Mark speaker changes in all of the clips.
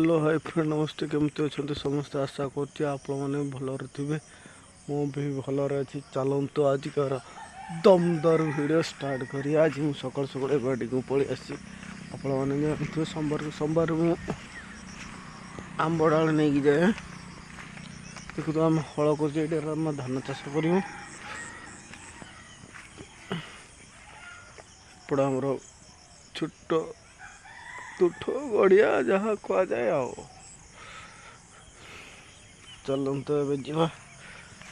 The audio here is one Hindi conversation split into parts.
Speaker 1: हेलो हाय फ्रेंड नमस्ते केमती अच्छा समस्ते आशा कर भलर थे मु भी भलर अच्छी चलतु आज कार दमदार वीडियो स्टार्ट करी आज मुझे सकाल सकाल बाड़ी को पलि आसी आपने सोमवार सोमवार मु आंब डाल नहीं जाए देखो तो आम हल कर धान चाष कर आमर छोट तुठ गड़िया जहाँ कह जाए चलते ए जा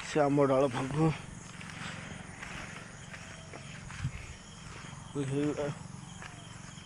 Speaker 1: से आम डाल भागु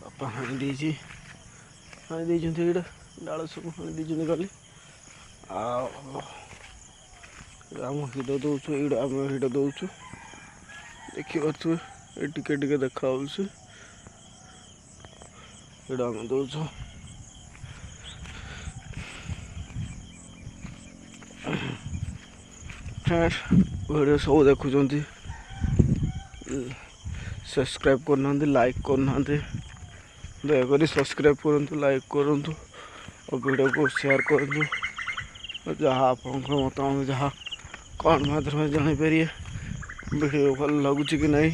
Speaker 1: बापा हाणी दे डाल सब हाणी दे गली आम हिड दौचु ये आम हिड दौचु देखिए ये टिके देखा ये आम दौचु वीडियो सब देखुं सब्सक्राइब करना लाइक करना दयाकोरी सब्सक्राइब करूँ लाइक करूँ और वीडियो को शेयर करूँ जहाँ आप मतामत जहाँ कौन माध्यम जापर वीडियो भल लगुच कि नहीं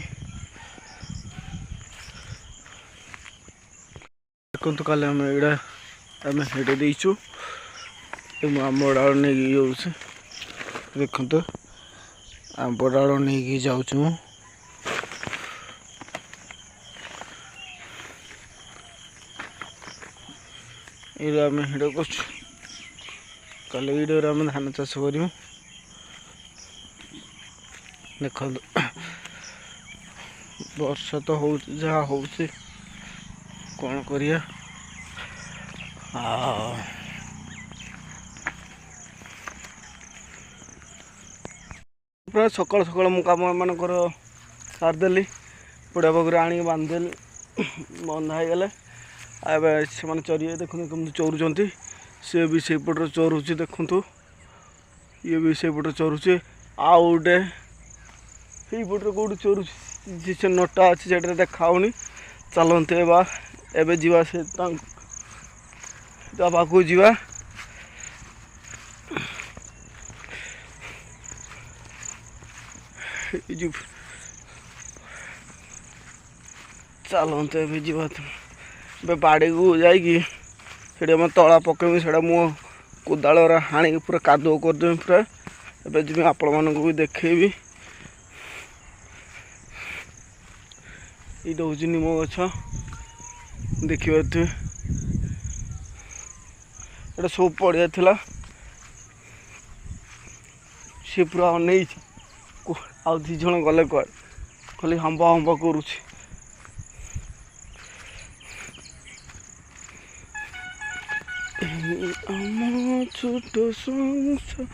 Speaker 1: देखो काले आम एड़ा आम हेटे देचु आम डाल नहीं जाऊँ देखो आंब डाल नहीं जाऊँ ये आम हिड कर कल वीडियो आम धान चाष कर देख वर्षा तो हो जहाँ हो कौन करिया प्राय सकाल सकाल मु कम मानकर सारिदेली पड़ा पाखर आनी बांधिदेली बंधा हो गले से चरिए देखते कमी चोरुंट सी भी से पटर चोरुची देखु ये भी से पटर चोरुचे आउटे ये पटर कौट चोरुची से नटा अच्छी से देखा चलते एवं जीवा से पाक जा चलते ए जा बाड़ी को जाकि तला पकेमी से कोदाल हाणी पूरा कादुओ करदेवी पूरा एवं जी आपण मानक भी देखेबी ये हूँ निम गछ देखिए ये सब पड़िया था सी पूरा अन आ दीज गले कह खाली हंबा हंबा करुच्ची छोट संसार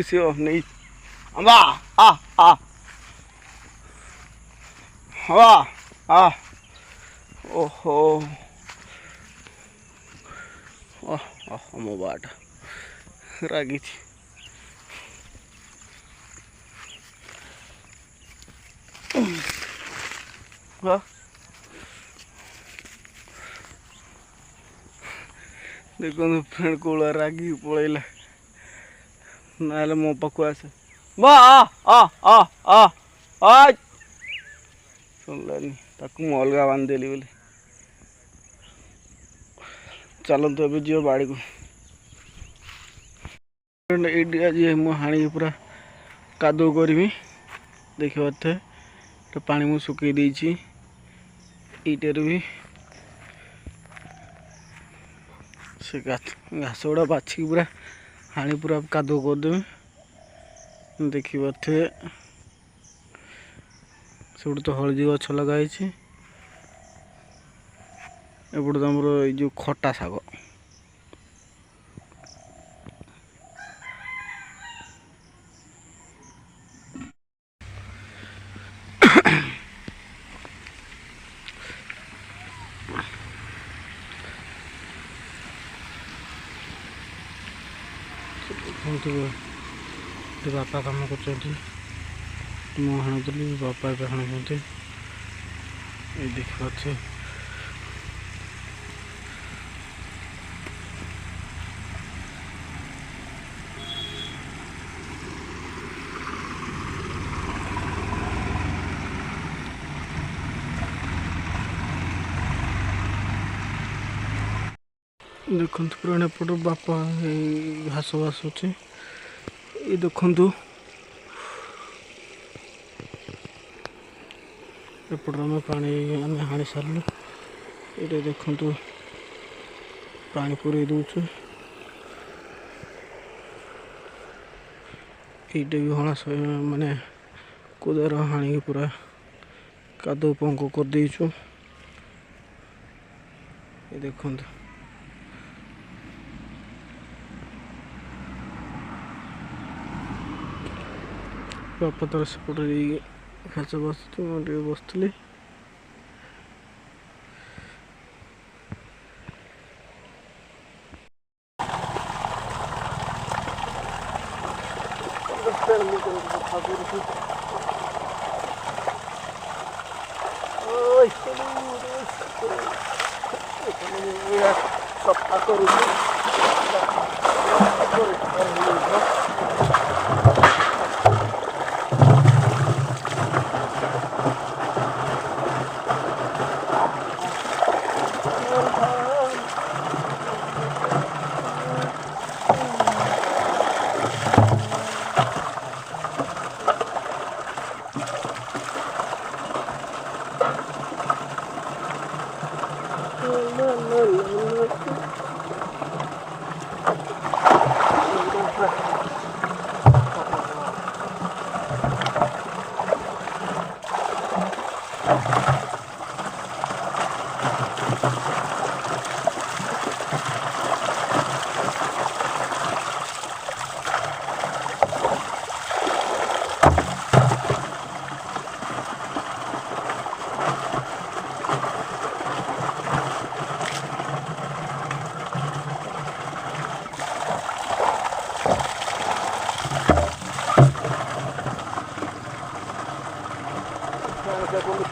Speaker 1: से नहीं अम्बा आ आ हवा आ ओहो मो बाट रागी देखो फ्रेंड को रागी पलैला ना मो पाक आसे सुनलानी मु अलग बांधिदेली बोली चलते ए जी बाड़ी को ये आज हाणी पूरा कादो करी देखिए तो पानी मु सुखई देछि ईटर भी से घास गुड़ा बाछिक पूरा हाणी पूरा कादो करदेवी देखिए सब तो हलदी गछ लगाई एपटे तो आमर जो खटा शाग देखते बापा कम कर हाणुली बापा ए हाणुंट ये देखिए देखु पुराने पट बापा घास घास अच्छे ये देखु एपट आम पा आम हाँ सारू ये देखु पा पूरे दूचु ये भी हणा माने कुदार हाणी पूरा कादो पंक कर देचु ये देखु बापा तार सेपटे घास बस बसली सफा करूँ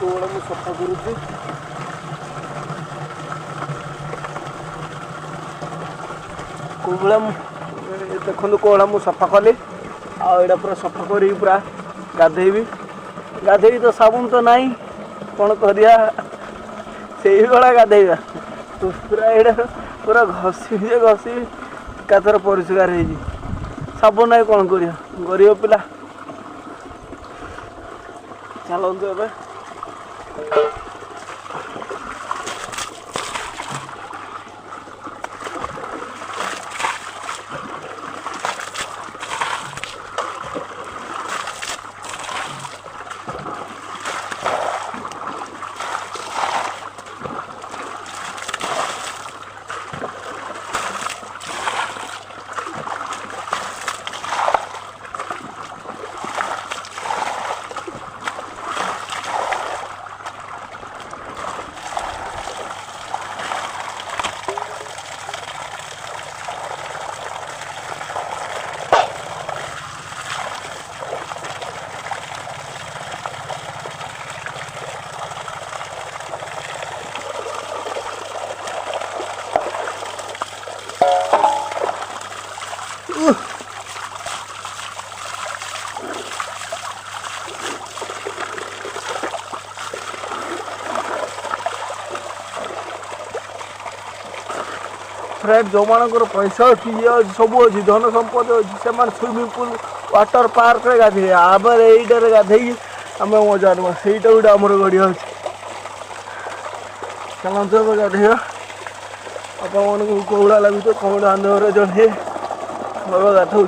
Speaker 1: कोड़ा मुझे सफा करुच्ची कोड़ा देखो कोड़ा मुझे सफा कली आईटा पूरा सफा कर पूरा गाधेबी गाधेबी तो साबुन तो नहीं कौन करिया से भाया गाधेबा तो पूरा यहाँ पूरा घसी घसी एकाथर परिष्कार हो साबुन नहीं कौन कर गरीब पिला चलतु ए फ्रेंड जो मानकर पैसा अच्छी ये सब अच्छी धन संपद अच्छी से स्विमिंग पूल वाटर पार्क रे गाधे आम यहीटर गाधे आम मजा नुआ से गोटे आमर गड़िया अच्छे चलते गाधेगा आप कौड़ा लगे कौड़ा आंधर जड़े गाधो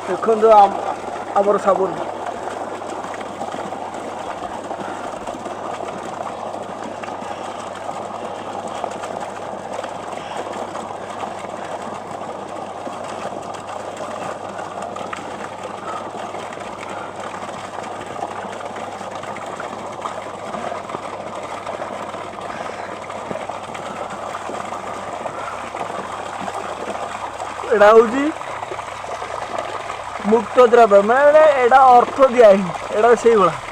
Speaker 1: देखो आमर साबुन एटा हूँ मुक्त द्रव्य मैंने एटा अर्थ दिया एटा से भाला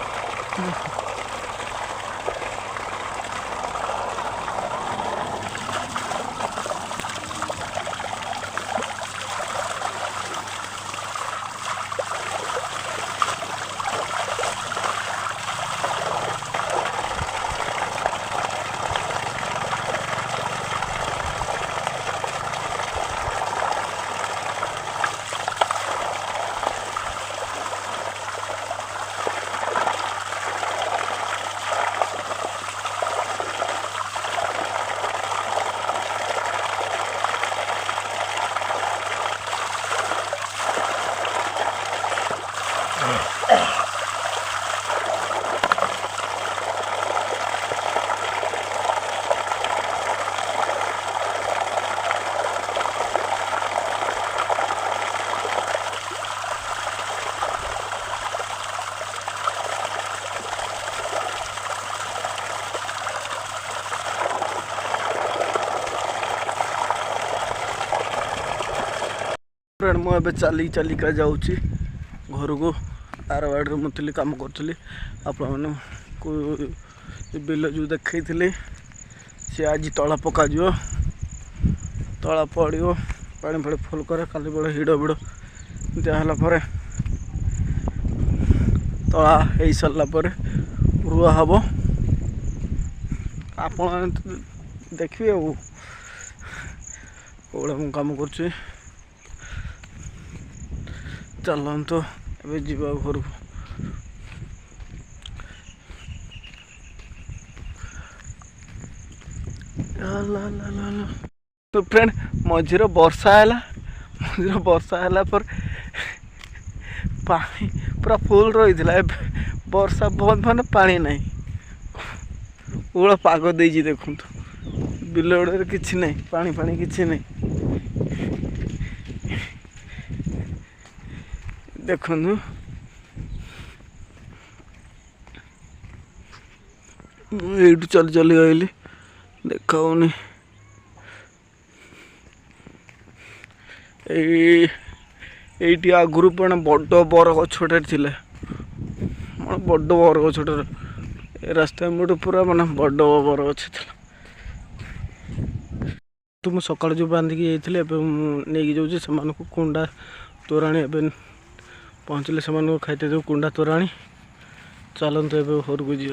Speaker 1: फ्रेंड मुझे चली चलिका जाऊँगी घर को आर वार्ड मुझे कम करी आप बिल जो देखी सी आज तला पक तला पड़ो पा फा फुल करे काली बड़े हिड़ बिड़ दिहला तला हो सारापर रुआ हम आप देखिए कौड़ा मु कम कर चलतु ए जा घर को तो फ्रेंड मझीर वर्षा है पर पानी पूरा फुल रही है वर्षा बहुत माने पानी नहीं पूरा पाग दे देखु बिल गुड़े किसी नहीं पानी पानी किसी नहीं देखु ये चली चली आइली देखाऊनी ये आगुरी पुणे बड़ बर गछटे थे बड़ बर गछटे रास्ता मोटे पूरा माने बड़ बर गछ थी तो मुझे सकाल जो बांधिकी जाइए नहीं जाऊँगी से कुंडा तोराणी एवं पहुँचले से खाते देव कुंडा तोराणी चलते घर को जी।